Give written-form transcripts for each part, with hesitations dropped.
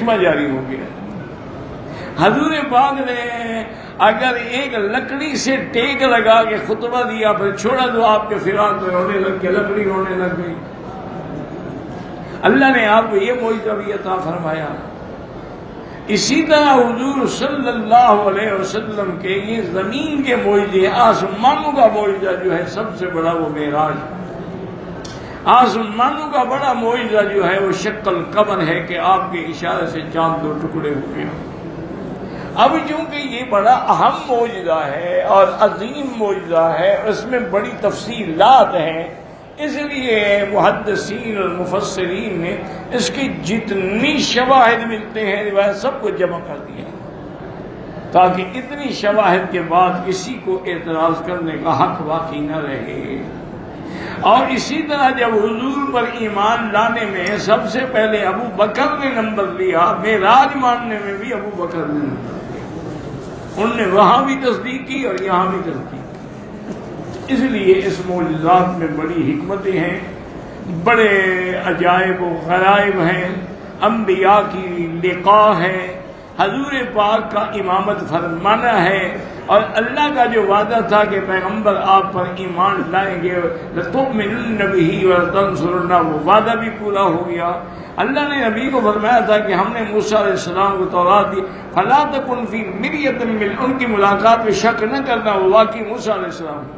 خطبہ جاری ہو گیا۔ حضور پاک نے اگر ایک لکڑی سے ٹیک لگا کے خطبہ دیا پھر چھوڑا تو آپ کے فراق میں رونے لگ کے لکڑی رونے لگ گئی۔ اللہ نے آپ کو یہ معجزہ بھی عطا فرمایا۔ اسی طرح حضور صلی اللہ علیہ وسلم کے یہ زمین کے معجزے، آسمانوں کا معجزہ جو ہے سب سے بڑا وہ معراج، آسمانوں کا بڑا معجزہ جو ہے وہ شق القمر ہے کہ آپ کے اشارے سے چاند دو ٹکڑے ہو گیا۔ اب چونکہ یہ بڑا اہم معجزہ ہے اور عظیم معجزہ ہے، اس میں بڑی تفصیلات ہیں، اس لیے محدثین اور مفسرین نے اس کی جتنی شواہد ملتے ہیں روایت سب کو جمع کر دیا تاکہ اتنی شواہد کے بعد کسی کو اعتراض کرنے کا حق باقی نہ رہے۔ اور اسی طرح جب حضور پر ایمان لانے میں سب سے پہلے ابو بکر نے نمبر لیا، معراج ماننے میں بھی ابو بکر نے نمبر لیا، انہوں نے وہاں بھی تصدیق کی اور یہاں بھی تصدیق کی۔ اس لیے اس معجزات میں بڑی حکمتیں ہیں، بڑے عجائب و غرائب ہیں، انبیاء کی لقاء ہے، حضور پاک کا امامت فرمانا ہے، اور اللہ کا جو وعدہ تھا کہ پیغمبر آپ پر ایمان لائیں گے لَتُؤْمِنُنَّ بِهِ وَلَتَنْصُرُنَّهُ، وہ وعدہ بھی پورا ہو گیا۔ اللہ نے نبی کو فرمایا تھا کہ ہم نے موسیٰ علیہ السلام کو تورات دی، فَلَا تَكُنْ فِي مِرْيَةٍ مِّنْ، ان کی ملاقات میں شک نہ کرنا، وہ واقعی موسیٰ علیہ السلام کو۔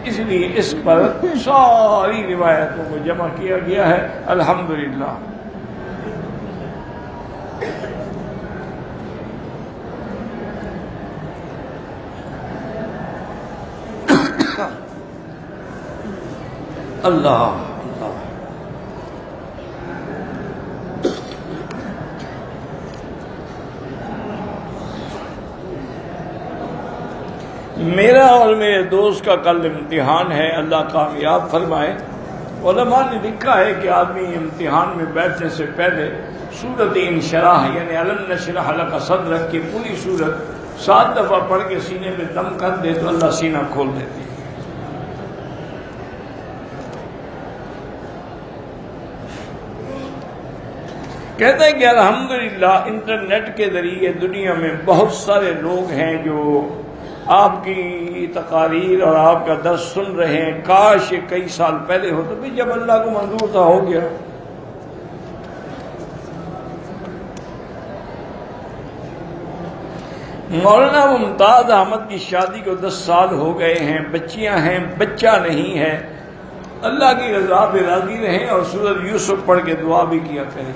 اس لیے اس پر ساری روایتوں کو جمع کیا گیا ہے، الحمدللہ۔ اللہ اللہ۔ میرا اور میرے دوست کا کل امتحان ہے، اللہ کامیاب فرمائے۔ علماء نے لکھا ہے کہ آدمی امتحان میں بیٹھنے سے پہلے سورۃ انشراح یعنی الم نشرح لک صدرک کی پوری سورت 7 دفعہ پڑھ کے سینے میں دم کر دے تو اللہ سینہ کھول دیتے ہیں۔ کہتے ہیں کہ الحمدللہ انٹرنیٹ کے ذریعے دنیا میں بہت سارے لوگ ہیں جو آپ کی تقاریر اور آپ کا درس سن رہے ہیں۔ کاش یہ کئی سال پہلے ہو تو بھی جب اللہ کو منظور تھا ہو گیا۔ مولانا ممتاز احمد کی شادی کو 10 سال ہو گئے ہیں، بچیاں ہیں، بچہ نہیں ہے۔ اللہ کی رضا پہ راضی رہیں اور سورۃ یوسف پڑھ کے دعا بھی کیا کریں۔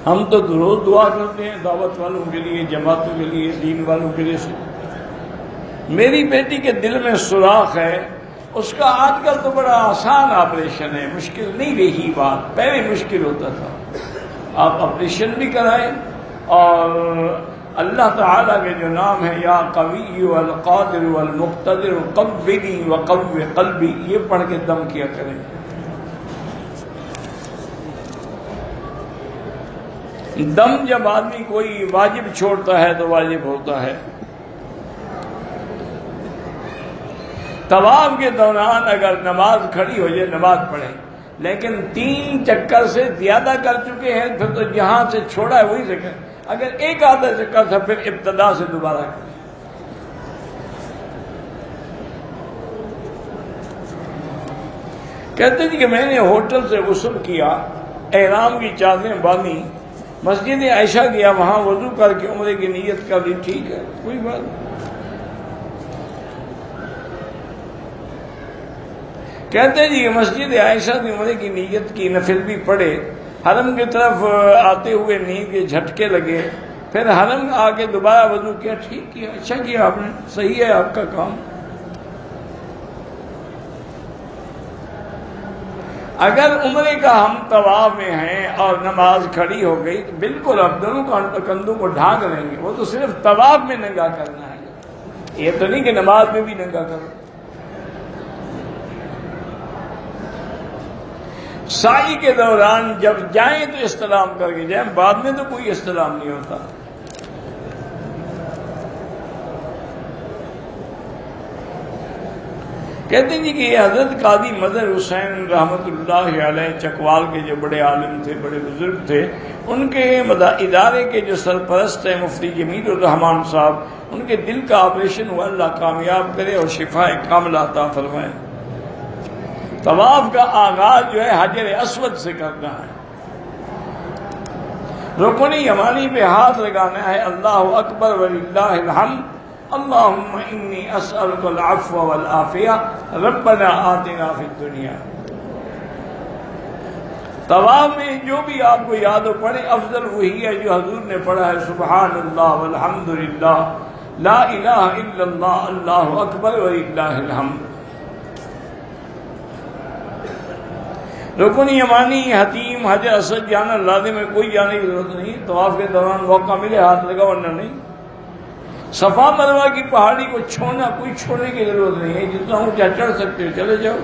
ہم تو روز دعا کرتے ہیں دعوت والوں کے لیے، جماعتوں کے لیے، دین والوں کے لیے۔ میری بیٹی کے دل میں سوراخ ہے، اس کا آج کل تو بڑا آسان آپریشن ہے، مشکل نہیں رہی بات، پہلے مشکل ہوتا تھا۔ آپ آپریشن بھی کرائیں اور اللہ تعالیٰ کے جو نام ہے یا قوی والقادر والمقتدر قوّنی وقوّ قلبی، یہ پڑھ کے دم کیا کریں۔ دم جب آدمی کوئی واجب چھوڑتا ہے تو واجب ہوتا ہے۔ طواف کے دوران اگر نماز کھڑی ہو جائے نماز پڑھیں، لیکن 3 چکر سے زیادہ کر چکے ہیں پھر تو جہاں سے چھوڑا ہے وہی سے کریں۔ اگر ایک آدھا چکر تھا پھر ابتدا سے دوبارہ کریں۔ کہتے ہیں کہ میں نے ہوٹل سے غسل کیا، احرام کی چادریں باندھی، مسجد عائشہ گیا، وہاں وضو کر کے عمرے کی نیت کر دی، ٹھیک ہے، کوئی بات نہیں۔ کہتے ہیں جی مسجد عائشہ نے عمرے کی نیت کی، نفل بھی پڑھے، حرم کی طرف آتے ہوئے نیند کے جھٹکے لگے، پھر حرم آ کے دوبارہ وضو کیا، ٹھیک کیا، اچھا کیا آپ نے، صحیح ہے آپ کا کام۔ اگر عمرے کا ہم طواف میں ہیں اور نماز کھڑی ہو گئی تو بالکل اب دونوں کندھوں کو ڈھانک لیں گے، وہ تو صرف طواف میں ننگا کرنا ہے، یہ تو نہیں کہ نماز میں بھی ننگا کرو۔ سعی کے دوران جب جائیں تو استلام کر کے جائیں، بعد میں تو کوئی استلام نہیں ہوتا۔ کہتے ہیں جی کہ یہ حضرت قاضی مظہر حسین رحمۃ اللہ علیہ چکوال کے جو بڑے عالم تھے، بڑے بزرگ تھے، ان کے ادارے کے جو سرپرست ہیں مفتی جمیل الرحمان صاحب، ان کے دل کا آپریشن ہوا، اللہ کامیاب کرے اور شفا کاملہ عطا فرمائے۔ طواف کا آغاز جو ہے حجر اسود سے کرنا ہے، رکن یمانی پہ ہاتھ لگانا ہے، اللہ اکبر وللہ الحمد، اللہم انی اسألک العفو والعافیہ، ربنا آتنا فی الدنیا۔ طواف میں جو بھی آپ کو یاد ہو پڑھے، افضل وہی ہے جو حضور نے پڑھا ہے، سبحان اللہ والحمد للہ لا الہ الا اللہ اللہ اکبر وللہ الحمد۔ رکن یمانی، حتیم، حجر اسود جانا لازم ہے، کوئی جانے کی ضرورت نہیں، طواف کے دوران موقع ملے ہاتھ لگا ورنہ نہیں۔ صفا مروہ کی پہاڑی کو چھوڑنا، کوئی چھوڑنے کی ضرورت نہیں ہے، جتنا اونچا چڑھ سکتے ہو چلے جاؤ۔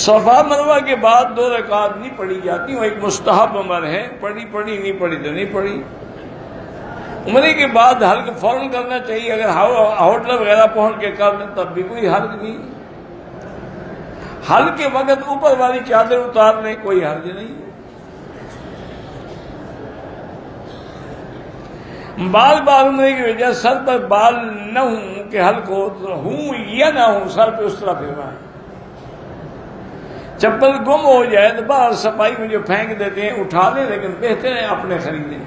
صفا مروہ کے بعد 2 رکعت نہیں پڑھی جاتی، وہ ایک مستحب عمل ہے، پڑھی نہیں پڑھی تو نہیں پڑھی۔ عمرے کے بعد حلق فوراً کرنا چاہیے، اگر ہوٹل وغیرہ پہنچ کے کر لیں تب بھی کوئی حرج نہیں۔ حلق کے وقت اوپر والی چادر اتار لیں، کوئی حرج نہیں۔ بال عمرے کی وجہ سر پر بال نہ ہوں کہ حلق ہوں یا نہ ہوں، سر پہ اس طرح پھرنا ہے۔ چپل گم ہو جائے تو باہر صفائی میں جو پھینک دیتے ہیں اٹھا لیں، لیکن بہتر ہے اپنے خریدیں۔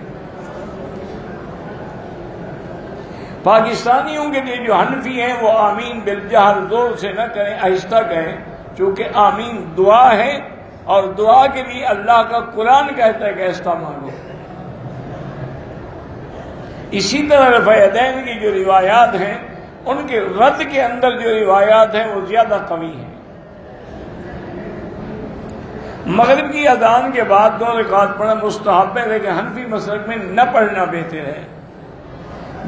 پاکستانیوں کے لیے جو حنفی ہیں وہ آمین بالجہر زور سے نہ کریں، آہستہ کہیں، چونکہ آمین دعا ہے اور دعا کے لیے اللہ کا قرآن کہتا ہے کہ آہستہ مانگو۔ اسی طرح رفع یدین کی جو روایات ہیں ان کے رد کے اندر جو روایات ہیں وہ زیادہ قوی ہیں۔ مغرب کی اذان کے بعد 2 رکعت پڑھنا مستحب ہے، لیکن حنفی مسلک میں نہ پڑھنا بہتر ہے۔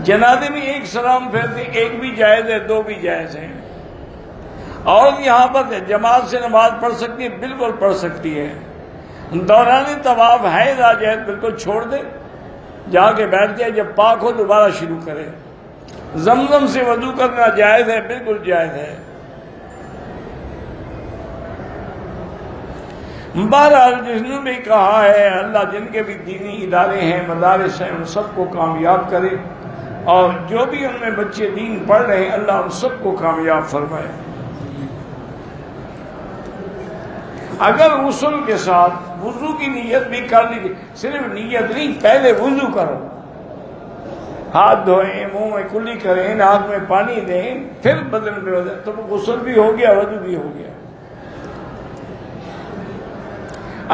جنازے میں 1 سلام پھیرتے، 1 بھی جائز ہے، 2 بھی جائز ہیں۔ اور یہاں پر جماعت سے نماز پڑھ سکتی ہے، بالکل پڑھ سکتی ہے۔ دوران طواف حیض آ جائے بالکل چھوڑ دے، جا کے بیٹھ جائے، جب پاک ہو دوبارہ شروع کرے۔ زمزم سے وضو کرنا جائز ہے، بالکل جائز ہے۔ بہرحال جس نے بھی کہا ہے اللہ جن کے بھی دینی ادارے ہیں، مدارس ہیں، ان سب کو کامیاب کرے، اور جو بھی ان میں بچے دین پڑھ رہے ہیں اللہ ان سب کو کامیاب فرمائے۔ اگر غسل کے ساتھ وضو کی نیت بھی کر لیجیے، صرف نیت نہیں، پہلے وضو کرو، ہاتھ دھوئیں، منہ میں کلی کریں، ناک میں پانی دیں، پھر بدن پہ وضو، تو غسل بھی ہو گیا، وضو بھی ہو گیا۔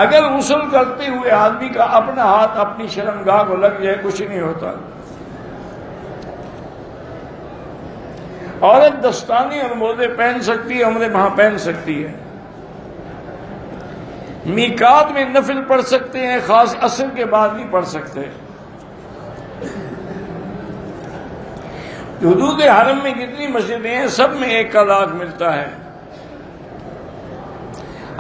اگر غسل کرتے ہوئے آدمی کا اپنا ہاتھ اپنی شرمگاہ کو لگ جائے کچھ نہیں ہوتا۔ عورت دستانے اور موزے پہن سکتی ہے، عمرے وہاں پہن سکتی ہے۔ میقات میں نفل پڑھ سکتے ہیں، خاص عصر کے بعد نہیں پڑھ سکتے۔ حدود حرم میں جتنی مسجدیں ہیں سب میں 1 کا لاکھ ملتا ہے۔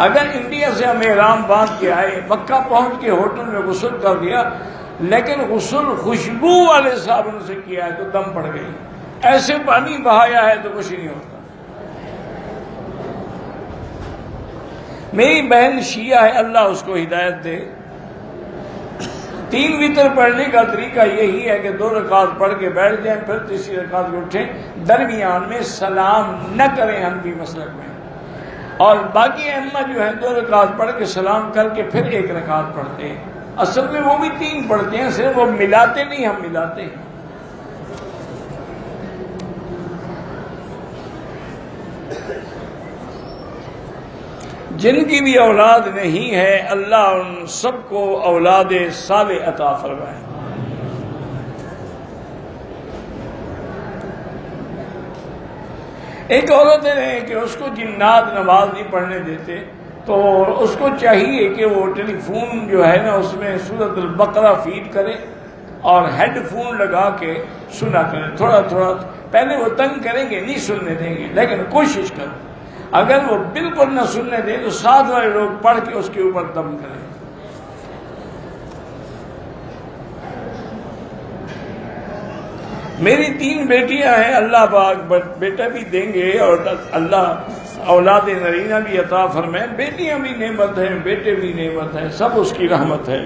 اگر انڈیا سے ہم احرام باندھ کے آئے، مکہ پہنچ کے ہوٹل میں غسل کر دیا، لیکن غسل خوشبو والے صابن سے کیا ہے تو دم پڑ گئی، ایسے پانی بہایا ہے تو کچھ نہیں ہوتا۔ میری بہن شیعہ ہے، اللہ اس کو ہدایت دے، 3 وتر پڑھنے کا طریقہ یہی ہے کہ 2 رکعت پڑھ کے بیٹھ جائیں، پھر تیسری رکعت میں اٹھیں، درمیان میں سلام نہ کریں حنفی مسلک میں، اور باقی ائمہ جو ہیں 2 رکعت پڑھ کے سلام کر کے پھر 1 رکعت پڑھتے ہیں۔ اصل میں وہ بھی 3 پڑھتے ہیں، صرف وہ ملاتے نہیں، ہم ملاتے ہیں۔ جن کی بھی اولاد نہیں ہے اللہ ان سب کو اولاد صالح عطا فرمائے۔ ایک عورت ہے کہ اس کو جنات نماز نہیں پڑھنے دیتے، تو اس کو چاہیے کہ وہ ٹیلی فون جو ہے نا اس میں سورۃ البقرہ فیڈ کرے اور ہیڈ فون لگا کے سنا کرے، تھوڑا تھوڑا۔ پہلے وہ تنگ کریں گے، نہیں سننے دیں گے، لیکن کوشش کریں۔ اگر وہ بالکل نہ سننے دیں تو ساتھ والے لوگ پڑھ کے اس کے اوپر دم کریں۔ میری 3 بیٹیاں ہیں، اللہ پاک بیٹا بھی دیں گے اور اللہ اولاد نرینہ بھی عطا فرمائے. بیٹیاں بھی نعمت ہیں، بیٹے بھی نعمت ہیں، سب اس کی رحمت ہے.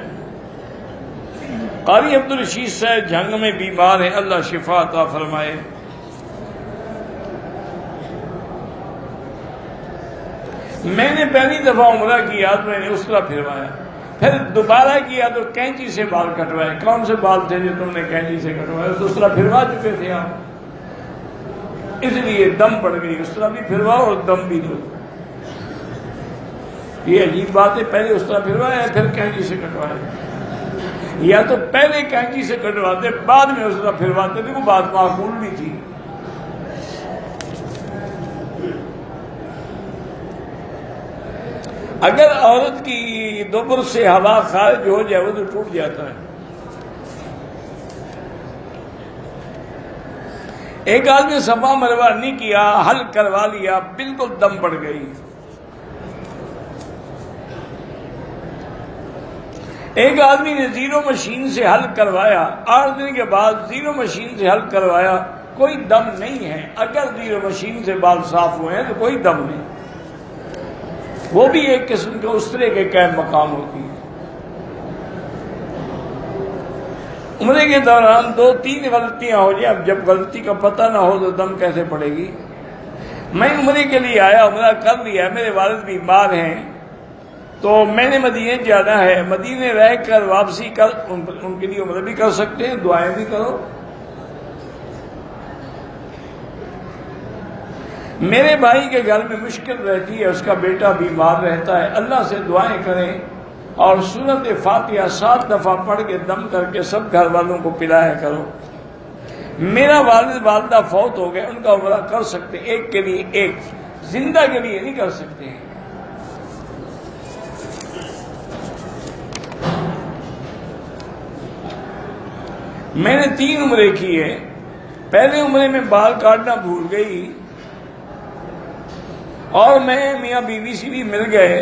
قاری عبدالرشید صاحب جھنگ میں بیمار ہیں، اللہ شفا عطا فرمائے. میں نے پہلی دفعہ عمرہ کیا تو میں نے اس طرح پھروایا، پھر دوبارہ کیا تو کینچی سے بال کٹوائے. کون سے بال تھے جو تم نے کینچی سے کٹوائے؟ اس طرح پھروا چکے تھے آپ، اس لیے دم پڑ گئی. اس طرح بھی پھرواؤ اور دم بھی دو. یہ عجیب بات ہے، پہلے اس طرح پھروایا پھر کینچی سے کٹوائے. یا تو پہلے کینچی سے کٹواتے بعد میں اس طرح پھرواتے تھے، وہ بات معقول بھی تھی. اگر عورت کی دبر سے ہوا خارج ہو جائے وہ تو ٹوٹ جاتا ہے. ایک آدمی صفا مروا نہیں کیا، حل کروا لیا، بالکل دم پڑ گئی. ایک آدمی نے زیرو مشین سے حل کروایا، 8 دن کے بعد زیرو مشین سے حل کروایا، کوئی دم نہیں ہے. اگر زیرو مشین سے بال صاف ہوئے ہیں تو کوئی دم نہیں. وہ بھی ایک قسم کے اسطرے کے قائم مقام ہوتی ہے. عمرے کے دوران 2-3 غلطیاں ہو جائیں، اب جب غلطی کا پتہ نہ ہو تو دم کیسے پڑے گی؟ میں عمرے کے لیے آیا، عمرہ کر لیا، میرے والد بیمار ہیں تو میں نے مدینے جانا ہے. مدینے رہ کر واپسی کر ان کے لیے عمرہ بھی کر سکتے ہیں، دعائیں بھی کرو. میرے بھائی کے گھر میں مشکل رہتی ہے، اس کا بیٹا بیمار رہتا ہے. اللہ سے دعائیں کریں اور سورۃ فاتحہ 7 دفعہ پڑھ کے دم کر کے سب گھر والوں کو پلایا کرو. میرا والد والدہ فوت ہو گئے، ان کا عمرہ کر سکتے، ایک کے لیے ایک، زندہ کے لیے نہیں کر سکتے ہیں. میں نے 3 عمرے کیے. پہلے عمرے میں بال کاٹنا بھول گئی اور میں میاں بیوی سے بھی مل گئے.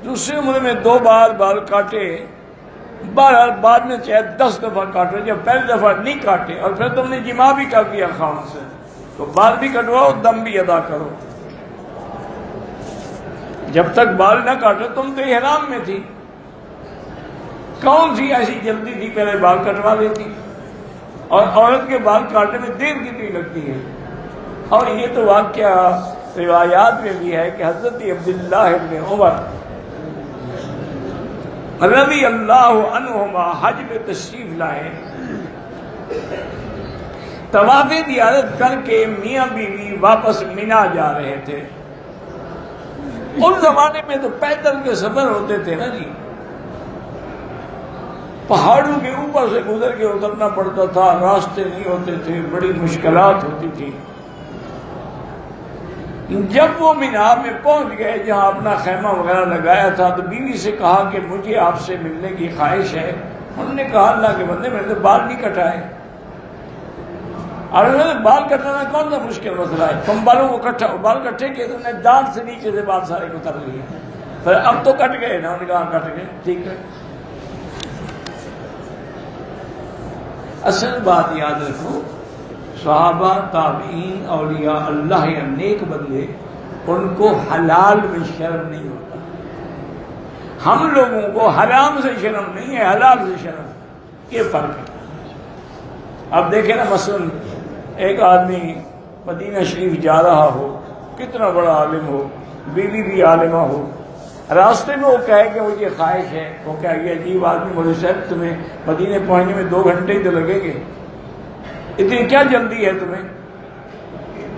دوسرے عمرے میں 2 بار بال کاٹے. بہرحال بعد میں چاہے 10 دفعہ کاٹو، جب پہلی دفعہ نہیں کاٹے اور پھر تم نے جماع بھی کر دیا خاوند سے تو بال بھی کٹواؤ، دم بھی ادا کرو. جب تک بال نہ کاٹو، تم تو احرام میں تھی، کون سی ایسی جلدی تھی پہلے بال کٹوا لیتی؟ اور عورت کے بال کاٹنے میں دیر کتنی لگتی ہے؟ اور یہ تو واقعہ روایات میں بھی ہے کہ حضرت عبداللہ ابن عمر رضی اللہ عنہما حج میں تشریف لائے. طواف زیارت کر کے میاں بیوی واپس مینا جا رہے تھے. اس زمانے میں تو پیدل کے سفر ہوتے تھے نا جی، پہاڑوں کے اوپر سے گزر کے اترنا پڑتا تھا، راستے نہیں ہوتے تھے، بڑی مشکلات ہوتی تھی. جب وہ مینا میں پہنچ گئے جہاں اپنا خیمہ وغیرہ لگایا تھا تو بیوی سے کہا کہ مجھے آپ سے ملنے کی خواہش ہے. انہوں نے کہا اللہ کے بندے میں نے تو بال نہیں کٹائے. اور انہوں نے بال کٹانا کون سا مشکل مسئلہ ہے؟ تم بالوں کو بال کٹے کے تم نے دانت سے نیچے سے بال سارے کو کر لیے. پھر اب تو کٹ گئے نا؟ انہوں نے کہا کٹ گئے، ٹھیک ہے. اصل بات یاد رکھو، صحابہ، تابعین، اولیاء اللہ یا نیک بندے، ان کو حلال میں شرم نہیں ہوتا. ہم لوگوں کو حرام سے شرم نہیں ہے، حلال سے شرم. یہ فرق ہے. اب دیکھیں نا، مثلا ایک آدمی مدینہ شریف جا رہا ہو، کتنا بڑا عالم ہو، بیوی بھی عالمہ ہو، راستے میں وہ کہے کہ مجھے خواہش ہے، وہ کہے گی عجیب آدمی، مولوی صاحب تمہیں مدینے پہنچنے میں 2 گھنٹے ہی تو لگیں گے، اتنی کیا جلدی ہے تمہیں؟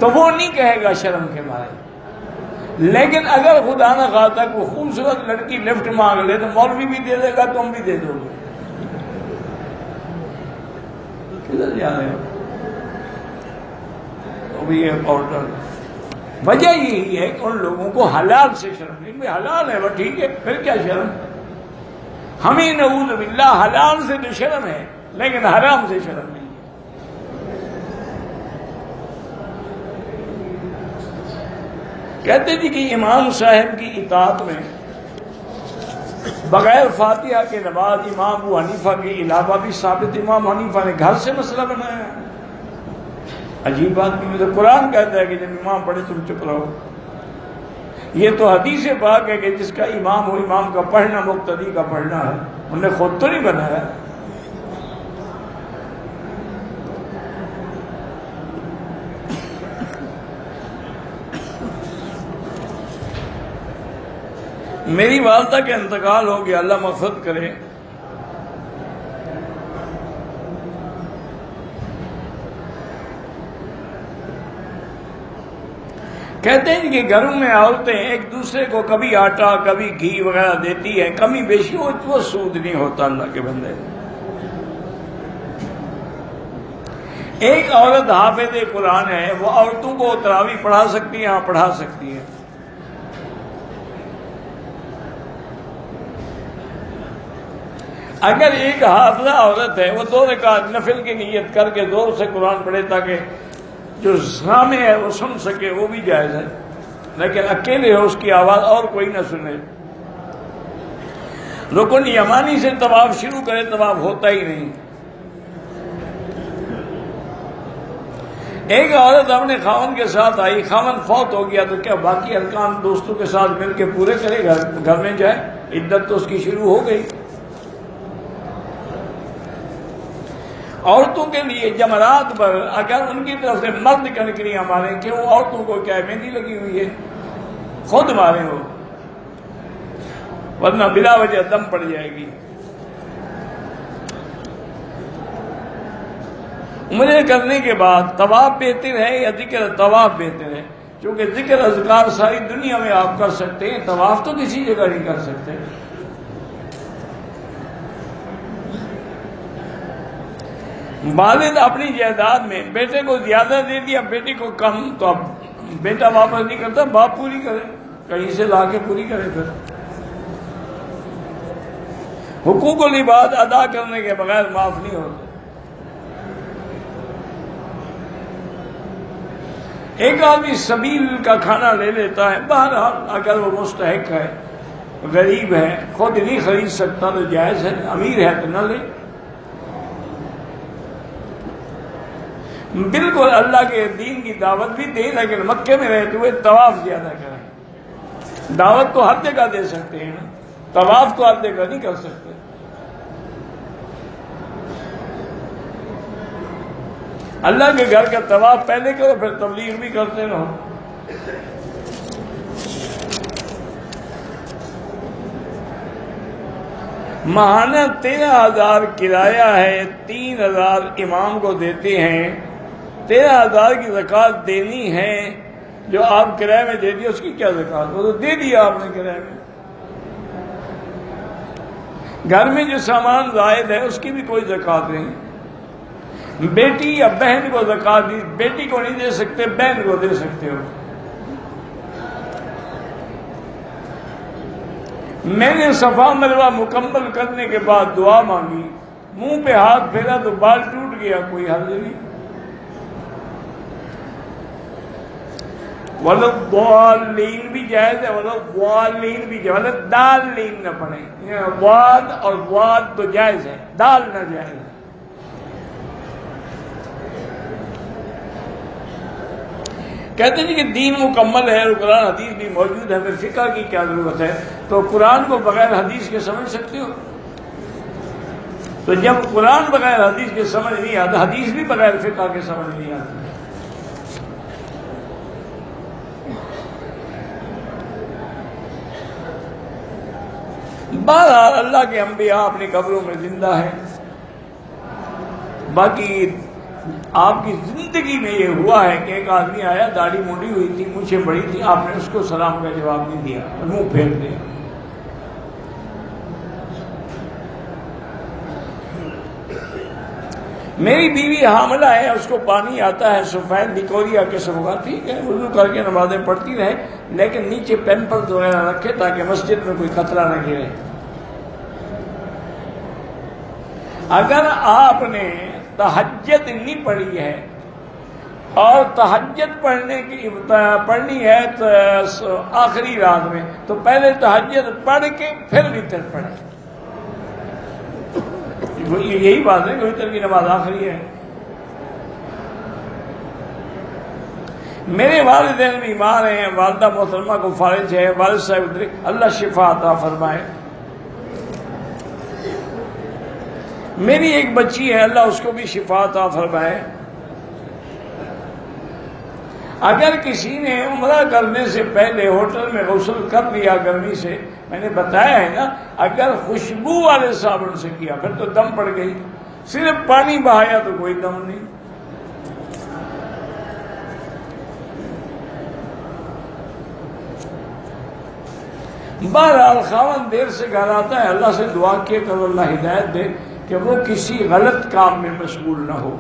تو وہ نہیں کہے گا شرم کے مارے. لیکن اگر خدا نہ خواستہ کوئی خوبصورت لڑکی لفٹ مانگ لے تو مولوی بھی دے دے گا، تم بھی دے دو گے. کدھر جا رہے ہو؟ آرڈر. وجہ یہی ہے کہ ان لوگوں کو حلال سے شرم نہیں. حلال ہے وہ ٹھیک ہے، پھر کیا شرم؟ ہمیں نعوذ باللہ حلال سے تو شرم ہے لیکن حرام سے شرم نہیں. کہتے تھے کہ امام صاحب کی اطاعت میں بغیر فاتحہ کے نماز امام ابو حنیفہ کے علاوہ بھی ثابت. امام حنیفہ نے گھر سے مسئلہ بنایا. عجیب بات نہیں، تو قرآن کہتا ہے کہ جب امام پڑھے تم چپ رہو. یہ تو حدیث پاک ہے کہ جس کا امام ہو امام کا پڑھنا مقتدی کا پڑھنا ہے، انہوں نے خود تو نہیں بنایا. میری والدہ کا انتقال ہو گیا، اللہ مغفرت کرے. کہتے ہیں کہ گھروں میں عورتیں ایک دوسرے کو کبھی آٹا کبھی گھی وغیرہ دیتی ہیں، کمی بیشی وہ سود نہیں ہوتا اللہ کے بندے. ایک عورت حافظ قرآن ہے، وہ عورتوں کو تراویح پڑھا سکتی ہے، ہاں پڑھا سکتی ہے. اگر ایک حافظہ عورت ہے، وہ 2 رکعت نفل کی نیت کر کے زور سے قرآن پڑھے تاکہ جو سامع ہے وہ سن سکے، وہ بھی جائز ہے. لیکن اکیلے ہو، اس کی آواز اور کوئی نہ سنے. رکن یمانی سے طواف شروع کرے، طواف ہوتا ہی نہیں. ایک عورت اپنے خاوند کے ساتھ آئی، خاوند فوت ہو گیا تو کیا باقی ارکان دوستوں کے ساتھ مل کے پورے کرے، گھر میں جائے؟ عدت تو اس کی شروع ہو گئی. عورتوں کے لیے جمرات پر اگر ان کی طرف سے مرد کنکریاں ماریں، کہ وہ عورتوں کو کیا مہندی لگی ہوئی ہے، خود ماریں ہو، ورنہ بلا وجہ دم پڑ جائے گی. عمرے کرنے کے بعد طواف بہتر ہے یا ذکر؟ طواف بہتر ہے، کیونکہ ذکر اذکار ساری دنیا میں آپ کر سکتے ہیں، طواف تو کسی جگہ نہیں کر سکتے. والد اپنی جائیداد میں بیٹے کو زیادہ دے دیا، بیٹی کو کم، تو اب بیٹا واپس نہیں کرتا، باپ پوری کرے، کہیں سے لا کے پوری کرے. پھر حقوق العباد ادا کرنے کے بغیر معاف نہیں ہوتے. ایک آدمی سبیل کا کھانا لے لیتا ہے، بہرحال اگر وہ مستحق ہے، غریب ہے، خود نہیں خرید سکتا تو جائز ہے، امیر ہے تو نہ لے. بالکل اللہ کے دین کی دعوت بھی دے، لیکن مکے میں رہتے ہوئے طواف زیادہ کریں. دعوت تو ہر جگہ دے سکتے ہیں نا، طواف تو ہر جگہ نہیں کر سکتے. اللہ کے گھر کا طواف پہلے کرو، پھر تبلیغ بھی کرتے رہو. ماہانہ 13,000 کرایہ ہے، 3,000 امام کو دیتے ہیں. 13,000 کی زکوٰۃ دینی ہے، جو آپ کرایہ میں دے دی اس کی کیا زکوٰۃ؟ وہ تو دے دیا آپ نے کرایہ میں. گھر میں جو سامان زائد ہے اس کی بھی کوئی زکوٰۃ نہیں. بیٹی یا بہن کو زکوٰۃ دی، بیٹی کو نہیں دے سکتے، بہن کو دے سکتے ہو. میں نے صفا مروہ مکمل کرنے کے بعد دعا مانگی، منہ پہ ہاتھ پھیرا تو بال ٹوٹ گیا، کوئی حل نہیں. وَلَضَّالِّينَ بھی جائز ہے، وَلَضَّالِّينَ بھی جائز، وَلَضَّالِّينَ نہ پڑھیں. واد اور واد تو جائز ہے، دال نہ جائز ہے. کہتے ہیں کہ دین مکمل ہے اور قرآن حدیث بھی موجود ہے، پھر فقہ کی کیا ضرورت ہے؟ تو قرآن کو بغیر حدیث کے سمجھ سکتے ہو؟ تو جب قرآن بغیر حدیث کے سمجھ نہیں آتا، حدیث بھی بغیر فقہ کے سمجھ نہیں آتی. بہرحال اللہ کے انبیاء اپنی قبروں میں زندہ ہیں. باقی آپ کی زندگی میں یہ ہوا ہے کہ ایک آدمی آیا، داڑھی مونڈی ہوئی تھی، مونچھیں بڑی تھی، آپ نے اس کو سلام کا جواب نہیں دیا، منہ پھیر دیا. میری بیوی حاملہ ہے، اس کو پانی آتا ہے سفید نکوریا قسم کا، ٹھیک ہے، وضو کر کے نمازیں پڑھتی رہے، لیکن نیچے پیمپرز وغیرہ رکھے تاکہ مسجد میں کوئی قطرہ نہ گرے. اگر آپ نے تہجد نہیں پڑھی ہے اور تہجد پڑھنی ہے تو آخری رات میں، تو پہلے تہجد پڑھ کے پھر وتر پڑھیں. یہی بات ہے کہ وتر کی نماز آخری ہے. میرے والدین بیمار ہیں، والدہ محترمہ کو فالج ہے، والد صاحب اللہ شفا عطا فرمائے۔ میری ایک بچی ہے، اللہ اس کو بھی شفا عطا فرمائے۔ اگر کسی نے عمرہ کرنے سے پہلے ہوٹل میں غسل کر لیا گرمی سے، میں نے بتایا ہے نا، اگر خوشبو والے صابن سے کیا پھر تو دم پڑ گئی، صرف پانی بہایا تو کوئی دم نہیں۔ بہرحال خاوند دیر سے گھر آتا ہے، اللہ سے دعا کیا کرو اللہ ہدایت دے کہ وہ کسی غلط کام میں مشغول نہ ہو۔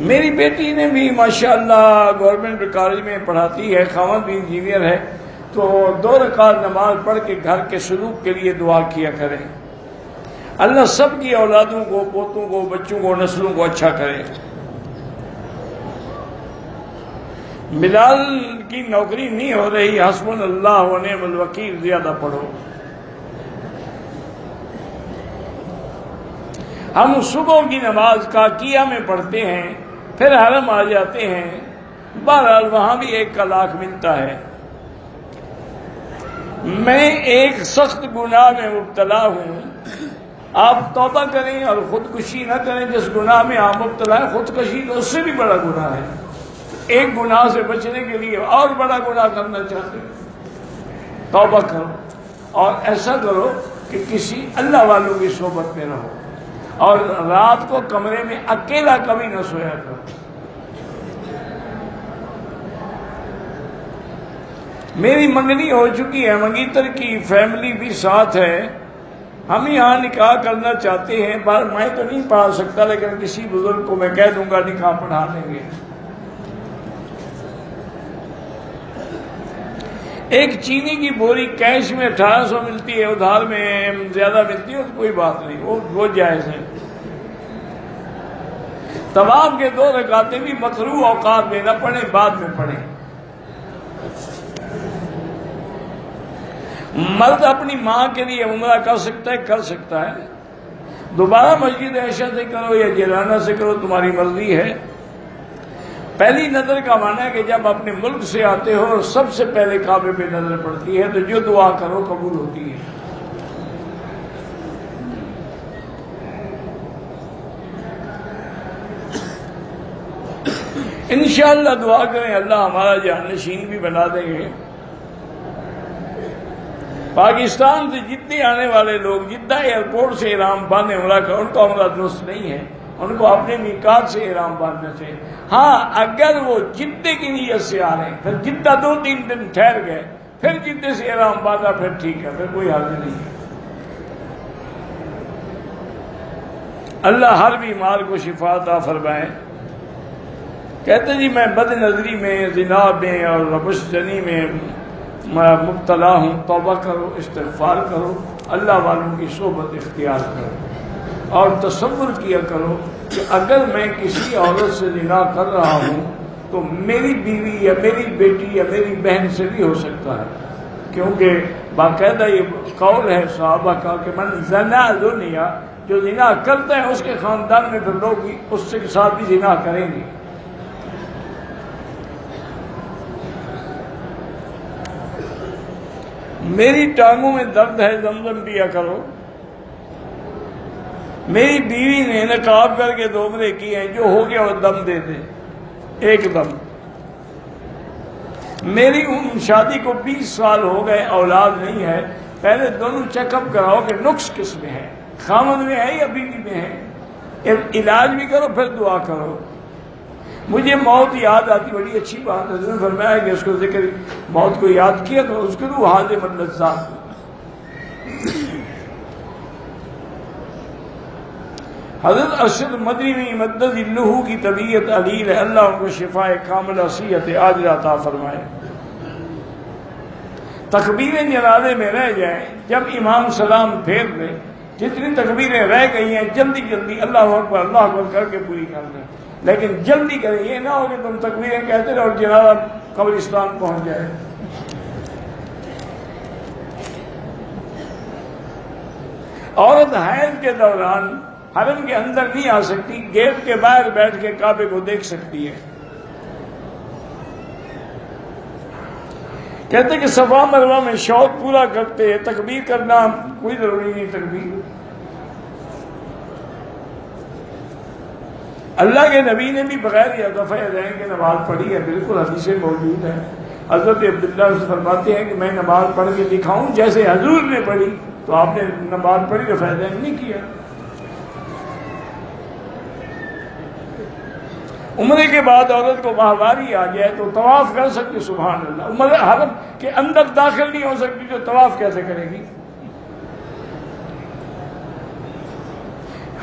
میری بیٹی نے بھی ماشاءاللہ گورنمنٹ کالج میں پڑھاتی ہے، خاوند بھی انجینئر ہے، تو 2 رکعت نماز پڑھ کے گھر کے سلوک کے لیے دعا کیا کریں، اللہ سب کی اولادوں کو، پوتوں کو، بچوں کو، نسلوں کو اچھا کرے۔ بلال کی نوکری نہیں ہو رہی، حسبنا اللہ و نعم الوکیل زیادہ پڑھو۔ ہم صبح کی نماز قاقیہ میں پڑھتے ہیں، پھر حرم آ جاتے ہیں، بہرحال وہاں بھی 1 لاکھ ملتا ہے۔ میں ایک سخت گناہ میں مبتلا ہوں، آپ توبہ کریں اور خودکشی نہ کریں۔ جس گناہ میں آپ مبتلا ہے خودکشی تو اس سے بھی بڑا گناہ ہے۔ ایک گناہ سے بچنے کے لیے اور بڑا گناہ کرنا چاہتے ہیں، توبہ کرو اور ایسا کرو کہ کسی اللہ والوں کی صحبت میں رہو، اور رات کو کمرے میں اکیلا کبھی نہ سویا کرو۔ میری منگنی ہو چکی ہے، منگیتر کی فیملی بھی ساتھ ہے، ہم یہاں نکاح کرنا چاہتے ہیں، پر میں تو نہیں پڑھا سکتا، لیکن کسی بزرگ کو میں کہہ دوں گا نکاح پڑھا دیں گے۔ ایک چینی کی بوری کیش میں 1800 ملتی ہے، ادھار میں زیادہ ملتی ہے، تو کوئی بات نہیں، وہ جائز ہے۔ طواف کے 2 رکعتیں بھی مکروہ اوقات میں نہ پڑھیں، بعد میں پڑھیں۔ مرد اپنی ماں کے لیے عمرہ کر سکتا ہے، دوبارہ مسجد عائشہ سے کرو یا جیرانہ سے کرو، تمہاری مرضی ہے۔ پہلی نظر کا معنی ہے کہ جب اپنے ملک سے آتے ہو اور سب سے پہلے کعبے پہ نظر پڑتی ہے تو جو دعا کرو قبول ہوتی ہے۔ انشاءاللہ دعا کریں اللہ ہمارا جانشین بھی بنا دیں گے۔ پاکستان سے جتنے آنے والے لوگ جدہ ایئرپورٹ سے احرام باندھے عمرہ کا، ان کا عمرہ درست نہیں ہے، ان کو اپنے میقات سے احرام باندھنا چاہیے۔ ہاں اگر وہ جدے کی نیت سے آ رہے ہیں، پھر جدہ 2-3 دن ٹھہر گئے، پھر جدے سے احرام باندھا، پھر ٹھیک ہے، پھر کوئی حرج نہیں ہے۔ اللہ ہر بیمار کو شفا عطا فرمائے۔ کہتے جی میں بد نظری میں، زنا میں اور ربش جنی میں مبتلا ہوں، توبہ کرو، استغفار کرو، اللہ والوں کی صحبت اختیار کرو، اور تصور کیا کرو کہ اگر میں کسی عورت سے زنا کر رہا ہوں تو میری بیوی یا میری بیٹی یا میری بہن سے بھی ہو سکتا ہے، کیونکہ باقاعدہ یہ قول ہے صحابہ کا کہ من زنا دنیا، جو زنا کرتا ہے اس کے خاندان میں پھر لوگ بھی اس کے ساتھ بھی زنا کریں گے۔ میری ٹانگوں میں درد ہے، زمزم پیا کرو۔ میری بیوی نے نقاب کر کے 2 عمرے کیے ہیں، جو ہو گیا وہ دم دے دے، ایک دم۔ میری شادی کو 20 سال ہو گئے، اولاد نہیں ہے، پہلے دونوں چیک اپ کراؤ کہ نقص کس میں ہے، خامد میں ہے یا بیوی میں ہے، علاج بھی کرو پھر دعا کرو۔ مجھے موت یاد آتی، بڑی اچھی بات ہے، حضرت نے فرمایا کہ اس کو ذکر موت کو یاد کیا تو اس کو حاضم اللذات۔ حضرت ارشد مدنی مدد اللہ کی طبیعت علیل ہے، اللہ ان کو شفاء کاملہ صحت عاجلہ عطا فرمائے۔ تکبیریں جنازے میں رہ جائیں، جب امام سلام پھیر دے، جتنی تکبیریں رہ گئی ہیں جلدی جلدی اللہ اکبر کر کے پوری کر دیں، لیکن جلدی کریں، یہ نہ ہو کہ تم تکبیریں کہتے رہو اور جنازہ قبرستان پہنچ جائے۔ عورت حیض کے دوران حرم کے اندر نہیں آ سکتی، گیٹ کے باہر بیٹھ کے کعبے کو دیکھ سکتی ہے۔ کہتے کہ صفا مروہ میں شوق پورا کرتے، تکبیر کرنا کوئی ضروری نہیں تکبیر۔ اللہ کے نبی نے بھی بغیر یا دفعہ رہنے کے نماز پڑھی ہے، بالکل حدیثیں موجود ہیں۔ حضرت عبداللہ سے فرماتے ہیں کہ میں نماز پڑھ کے دکھاؤں جیسے حضور نے پڑھی، تو آپ نے نماز پڑھی تو فائدہ نہیں کیا۔ عمرے کے بعد عورت کو ماہواری آ جائے تو طواف کر سکتی، سبحان اللہ۔ عمرے حرم کے اندر داخل نہیں ہو سکتی تو طواف کیسے کرے گی؟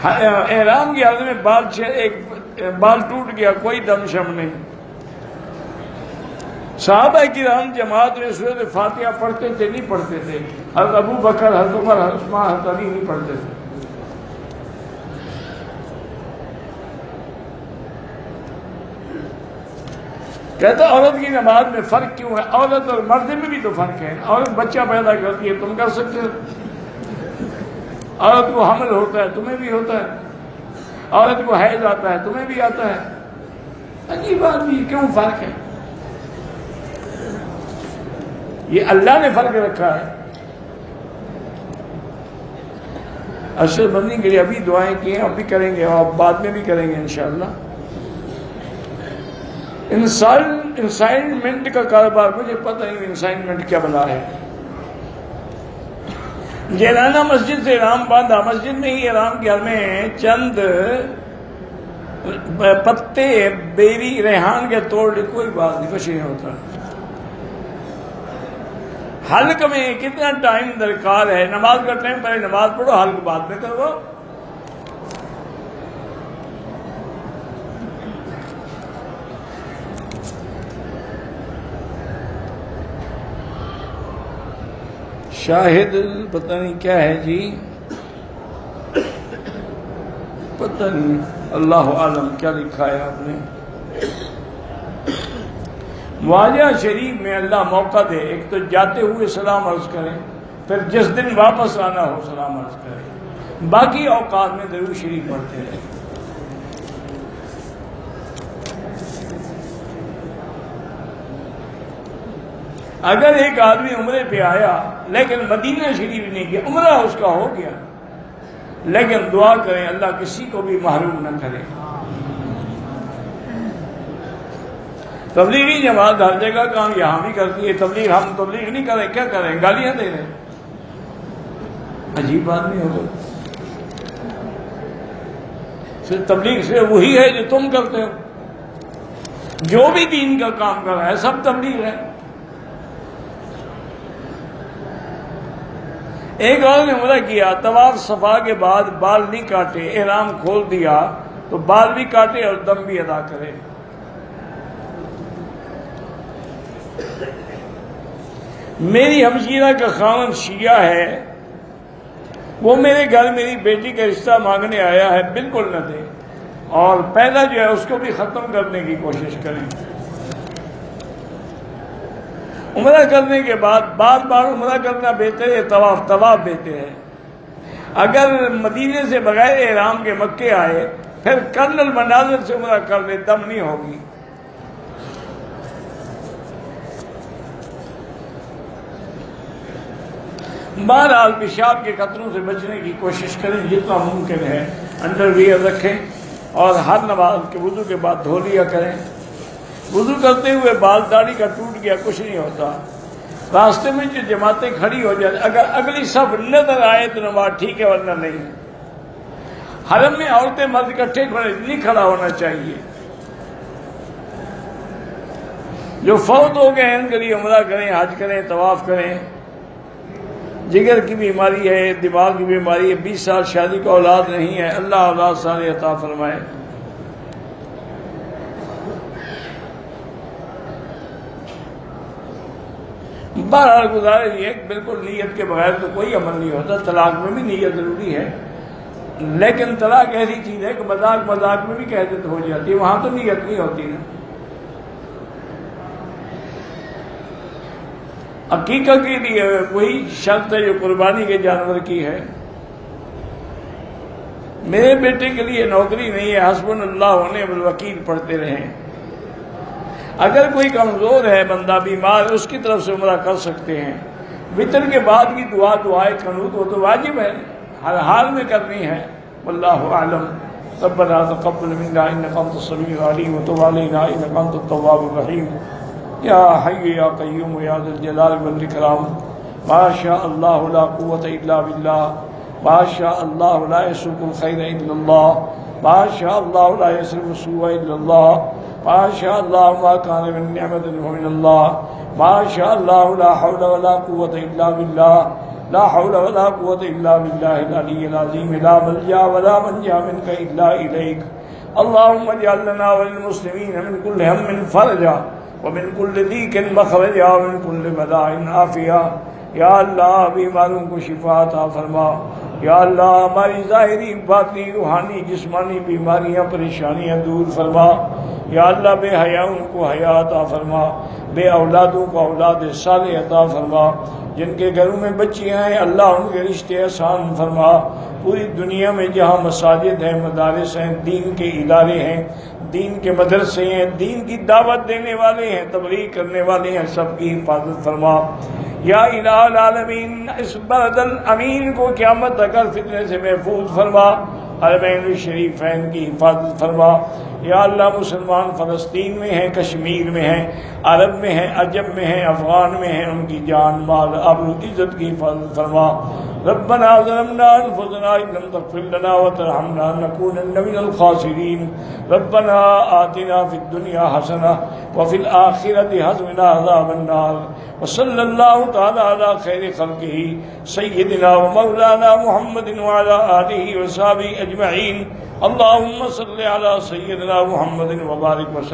احرام کی حالت میں ایک بال ٹوٹ گیا، کوئی دم شم نہیں۔ صحابہ کرام جماعت میں سورۃ فاتحہ پڑھتے تھے نہیں پڑھتے تھے؟ حضرت ابو بکر، حضرت عمر، حضرت عثمان، حضرت علی نہیں پڑھتے تھے۔ کہتا عورت کی نماز میں فرق کیوں ہے؟ عورت اور مرد میں بھی تو فرق ہے۔ عورت بچہ پیدا کرتی ہے، تم کر سکتے ہو؟ عورت کو حمل ہوتا ہے، تمہیں بھی ہوتا ہے۔ عورت کو حیض آتا ہے، تمہیں بھی آتا ہے۔ عجیب بات بھی، کیوں فرق ہے؟ یہ اللہ نے فرق رکھا ہے۔ ارشد بندی کے لیے ابھی دعائیں کی ہیں، اب بھی کریں گے اور بعد میں بھی کریں گے انشاءاللہ۔ انسائنمنٹ کا کاروبار، مجھے پتہ نہیں انسائنمنٹ کیا بنا ہے۔ جیلانہ مسجد سے احرام باندھا، مسجد میں ہی احرام کے حال میں چند پتے بیری ریحان کے توڑ لی، کوئی بات نہیں، کچھ نہیں ہوتا۔ حلق میں کتنا ٹائم درکار ہے؟ نماز کا ٹائم پہلے نماز پڑھو، حلق بعد میں کرو۔ شاہد پتہ نہیں کیا ہے جی، پتہ نہیں، اللہ عالم کیا لکھا ہے آپ نے۔ معاہدہ شریف میں اللہ موقع دے، ایک تو جاتے ہوئے سلام عرض کریں، پھر جس دن واپس آنا ہو سلام عرض کریں، باقی اوقات میں درود شریف پڑھتے رہیں۔ اگر ایک آدمی عمرے پہ آیا لیکن مدینہ شریف نہیں گیا، عمرہ اس کا ہو گیا، لیکن دعا کریں اللہ کسی کو بھی محروم نہ کرے۔ تبلیغی جماعت ہر جگہ کام یہاں بھی کرتی ہے، تبلیغ ہم تبلیغ نہیں کریں، کیا کریں؟ گالیاں دے رہے ہیں۔ عجیب بات نہیں ہوگا۔ صرف تبلیغ سے وہی ہے جو تم کرتے ہو، جو بھی دین کا کام کر رہا ہے سب تبلیغ ہے۔ ایک اور نے عمرہ کیا، طواف صفا کے بعد بال نہیں کاٹے، احرام کھول دیا تو بال بھی کاٹے اور دم بھی ادا کرے۔ میری ہمشیرہ کا خاوند شیعہ ہے، وہ میرے گھر میری بیٹی کا رشتہ مانگنے آیا ہے، بالکل نہ دے، اور پہلا جو ہے اس کو بھی ختم کرنے کی کوشش کریں۔ عمرہ کرنے کے بعد بار بار عمرہ کرنا بہتر ہے، طواف بہتر ہے۔ اگر مدینے سے بغیر احرام کے مکے آئے پھر کرنل مناظر سے عمرہ کر لے، دم نہیں ہوگی۔ بہرحال پیشاب کے قطروں سے بچنے کی کوشش کریں جتنا ممکن ہے، انڈر ویئر رکھیں اور ہر نماز کے وضو کے بعد دھو لیا کریں۔ وضو کرتے ہوئے بال داڑھی کا ٹوٹ گیا کچھ نہیں ہوتا، راستے میں جو جماعتیں کھڑی ہو جائیں، اگر اگلی صف نظر آئے تو نماز ٹھیک ہے ورنہ نہیں۔ حرم میں عورتیں مرد اکٹھے کھڑے نہیں کھڑا ہونا چاہیے۔ جو فوت ہو گئے ان کے لیے عمرہ کریں، حج کریں، طواف کریں۔ جگر کی بیماری ہے، دماغ کی بیماری ہے، 20 سال شادی کا اولاد نہیں ہے، اللہ اولاد صالح عطا فرمائے۔ بہرحال گزارش یہ بالکل نیت کے بغیر تو کوئی عمل نہیں ہوتا۔ طلاق میں بھی نیت ضروری ہے، لیکن طلاق ایسی چیز ہے کہ مذاق مذاق میں بھی کہتے تو ہو جاتی ہے، وہاں تو نیت نہیں ہوتی نا۔ عقیقہ کے لیے وہی شرط ہے جو قربانی کے جانور کی ہے۔ میرے بیٹے کے لیے نوکری نہیں ہے، حسبنا اللہ و نعم الوکیل پڑھتے رہیں۔ اگر کوئی کمزور ہے، بندہ بیمار ہے، اس کی طرف سے عمرہ کر سکتے ہیں۔ وطر کے بعد کی دعا دعائے قنوت وہ تو واجب ہے، ہر حال میں کرنی ہے۔ واللہ اعلم۔ ربنا تقبل منا انک انت السمیع العلیم وتب علینا انک انت التواب الرحیم۔ یا حی یا قیوم یا ذا الجلال والاکرام، ما شاء اللہ لا قوۃ الا باللہ، ما شاء اللہ لا يسوق الخیر الا اللہ، ما شاء اللہ لا يصرف السوء الا اللہ، ما شاء اللہ ما کان من نعمت فمن اللہ، ما شاء اللہ لا حول ولا قوۃ الا باللہ، لا حول ولا قوة الا باللہ العلی العظیم، لا ملجا ولا منجا منک الا الیک۔ اللہم اجعل لنا وللمسلمین من کل ہم فرجا ومن کل ضیق مخرجا ومن کل بلاء عافیہ۔ یا اللہ بیماروں کو شفا عطا فرما، یا اللہ ہماری ظاہری باطنی روحانی جسمانی بیماریاں پریشانیاں دور فرما، یا اللہ بے حیاؤں کو حیا عطا فرما، بے اولادوں کو اولاد صالح عطا فرما، جن کے گھروں میں بچیاں ہیں اللہ ان کے رشتے آسان فرما۔ پوری دنیا میں جہاں مساجد ہیں، مدارس ہیں، دین کے ادارے ہیں، دین کے مدرسے ہیں، دین کی دعوت دینے والے ہیں، تبلیغ کرنے والے ہیں، سب کی حفاظت فرما۔ یا الہ العالمین اس بلد الامین کو قیامت تک فتنے سے محفوظ فرما، حرمین الشریفین کی حفاظت فرما۔ یا اللہ مسلمان فلسطین میں ہیں، کشمیر میں ہیں، عرب میں ہیں، عجم میں ہیں، افغان میں ہیں، ان کی جان مال آبرو عزت کی حفاظت فرما۔ ربنا ظلمنا انفسنا ان لم تغفر لنا وترحمنا لنكونن من الخاسرین۔ ربنا آتنا فی الدنیا حسنہ وفی الآخرۃ حسنہ وقنا عذاب النار۔ وصلی اللہ تعالی علی خیر خلقہ سیدنا و مولانا محمد وعلی آلہ وصحبہ اجمعین۔ اللہم صل علی سیدنا محمد وبارک وسلم۔